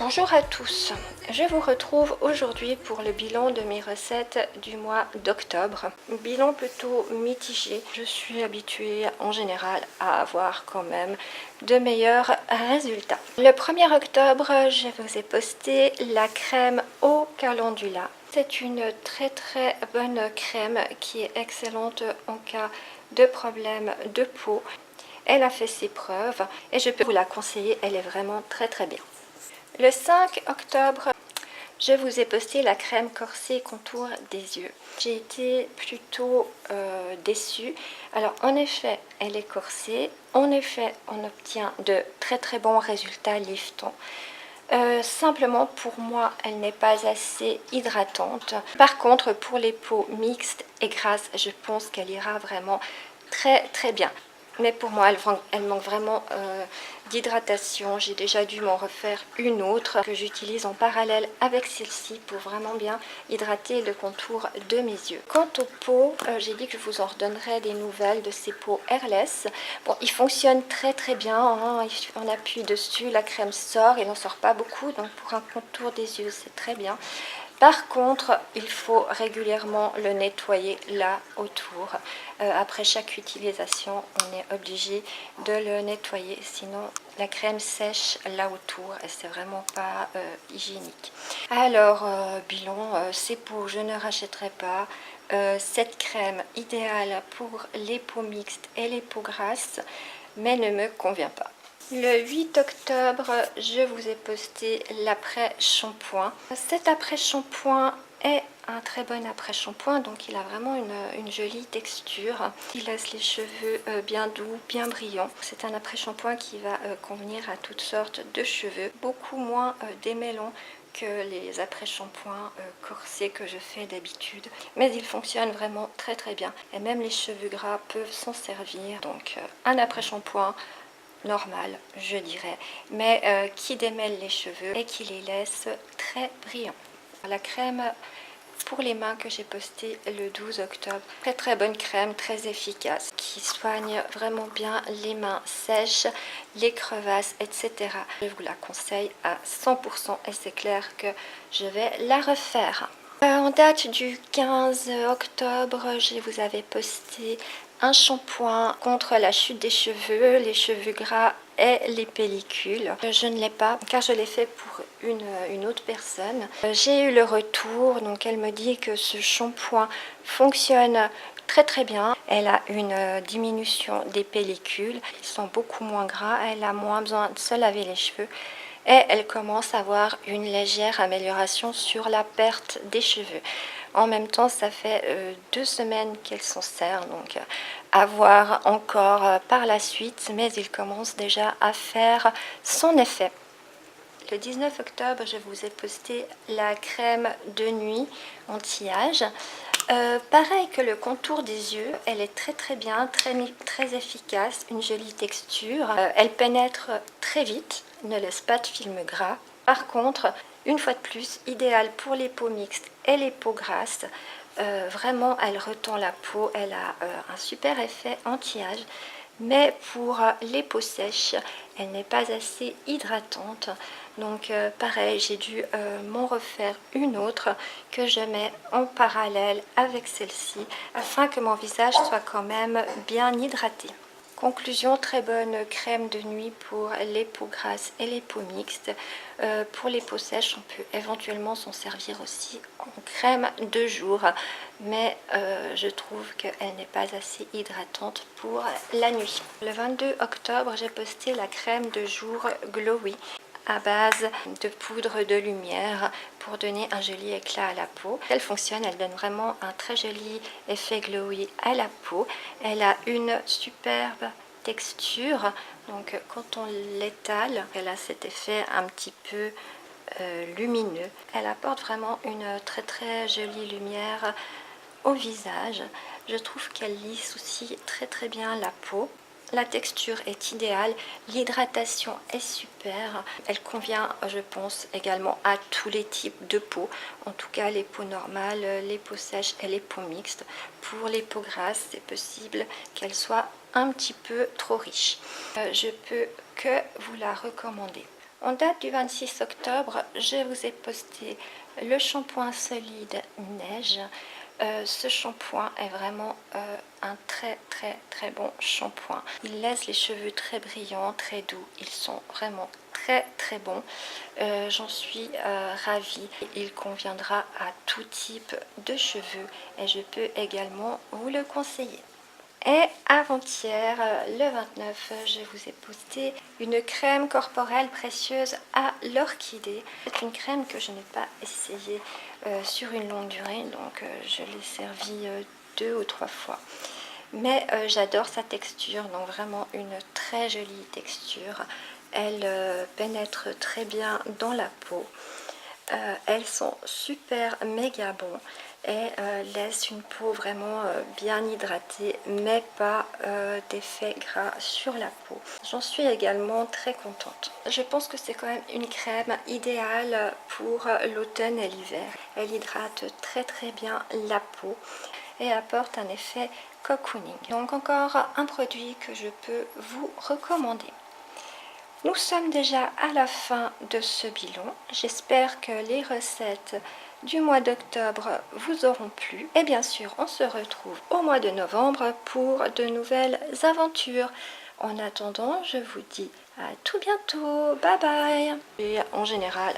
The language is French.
Bonjour à tous, je vous retrouve aujourd'hui pour le bilan de mes recettes du mois d'octobre. Bilan plutôt mitigé, je suis habituée en général à avoir quand même de meilleurs résultats. Le 1er octobre, je vous ai posté la crème au calendula. C'est une très bonne crème qui est excellente en cas de problème de peau. Elle a fait ses preuves et je peux vous la conseiller, elle est vraiment très bien. Le 5 octobre, je vous ai posté la crème corsée contour des yeux. J'ai été plutôt déçue. Alors en effet, elle est corsée. En effet, on obtient de très bons résultats liftants. Simplement pour moi, elle n'est pas assez hydratante. Par contre, pour les peaux mixtes et grasses, je pense qu'elle ira vraiment très bien. Mais pour moi, elle manque vraiment d'hydratation. J'ai déjà dû m'en refaire une autre que j'utilise en parallèle avec celle-ci pour vraiment bien hydrater le contour de mes yeux. Quant aux peaux, j'ai dit que je vous en redonnerai des nouvelles de ces peaux airless. Bon, ils fonctionnent très bien. Hein. On appuie dessus, la crème sort. Il n'en sort pas beaucoup. Donc pour un contour des yeux, c'est très bien. Par contre, il faut régulièrement le nettoyer là autour. Après chaque utilisation, on est obligé de le nettoyer, sinon la crème sèche là autour et c'est vraiment pas hygiénique. Alors, bilan, ces peaux, je ne rachèterai pas. Cette crème idéale pour les peaux mixtes et les peaux grasses, mais ne me convient pas. Le 8 octobre, je vous ai posté l'après-shampoing. Cet après-shampoing est un très bon après-shampoing, donc il a vraiment une jolie texture. Il laisse les cheveux bien doux, bien brillants. C'est un après-shampoing qui va convenir à toutes sortes de cheveux, beaucoup moins démêlant que les après-shampoings corsés que je fais d'habitude, mais il fonctionne vraiment très bien et même les cheveux gras peuvent s'en servir. Donc un après-shampoing normal, je dirais, mais qui démêle les cheveux et qui les laisse très brillants. La crème pour les mains que j'ai postée le 12 octobre, très bonne crème, très efficace, qui soigne vraiment bien les mains sèches, les crevasses, etc. Je vous la conseille à 100% et c'est clair que je vais la refaire. En date du 15 octobre, je vous avais posté un shampoing contre la chute des cheveux, les cheveux gras et les pellicules. Je ne l'ai pas car je l'ai fait pour une autre personne. J'ai eu le retour, donc elle me dit que ce shampoing fonctionne très bien. Elle a une diminution des pellicules, ils sont beaucoup moins gras, elle a moins besoin de se laver les cheveux. Et elle commence à avoir une légère amélioration sur la perte des cheveux. En même temps, ça fait 2 semaines qu'elle s'en sert, donc à voir encore par la suite, mais il commence déjà à faire son effet. Le 19 octobre, je vous ai posté la crème de nuit anti-âge. Pareil que le contour des yeux, elle est très bien, très efficace, une jolie texture. Elle pénètre très vite, ne laisse pas de film gras. Par contre, une fois de plus, idéale pour les peaux mixtes et les peaux grasses. Vraiment, elle retend la peau, elle a un super effet anti-âge. Mais pour les peaux sèches, elle n'est pas assez hydratante. Donc pareil, j'ai dû m'en refaire une autre que je mets en parallèle avec celle-ci afin que mon visage soit quand même bien hydraté. Conclusion, très bonne crème de nuit pour les peaux grasses et les peaux mixtes. Pour les peaux sèches, on peut éventuellement s'en servir aussi en crème de jour, mais je trouve qu'elle n'est pas assez hydratante pour la nuit. Le 22 octobre, j'ai posté la crème de jour Glowy à base de poudre de lumière pour donner un joli éclat à la peau. Elle fonctionne, elle donne vraiment un très joli effet glowy à la peau. Elle a une superbe texture, donc quand on l'étale, elle a cet effet un petit peu lumineux. Elle apporte vraiment une très jolie lumière au visage. Je trouve qu'elle lisse aussi très bien la peau. La texture est idéale, l'hydratation est super. Elle convient, je pense, également à tous les types de peau. En tout cas, les peaux normales, les peaux sèches et les peaux mixtes. Pour les peaux grasses, c'est possible qu'elles soient un petit peu trop riches. Je peux que vous la recommander. En date du 26 octobre, je vous ai posté le shampoing solide neige. Ce shampoing est vraiment un très bon shampoing. Il laisse les cheveux très brillants, très doux. Ils sont vraiment très bons. J'en suis ravie. Il conviendra à tout type de cheveux et je peux également vous le conseiller. Et avant-hier, le 29, je vous ai posté une crème corporelle précieuse à l'orchidée. C'est une crème que je n'ai pas essayée sur une longue durée, donc je l'ai servie 2 ou 3 fois. Mais j'adore sa texture, donc vraiment une très jolie texture. Elle pénètre très bien dans la peau. Elles sont super méga bons et laissent une peau vraiment bien hydratée, mais pas d'effet gras sur la peau. J'en suis également très contente. Je pense que c'est quand même une crème idéale pour l'automne et l'hiver. Elle hydrate très bien la peau et apporte un effet cocooning. Donc encore un produit que je peux vous recommander. Nous sommes déjà à la fin de ce bilan. J'espère que les recettes du mois d'octobre vous auront plu. Et bien sûr, on se retrouve au mois de novembre pour de nouvelles aventures. En attendant, je vous dis à tout bientôt. Bye bye. Et en général,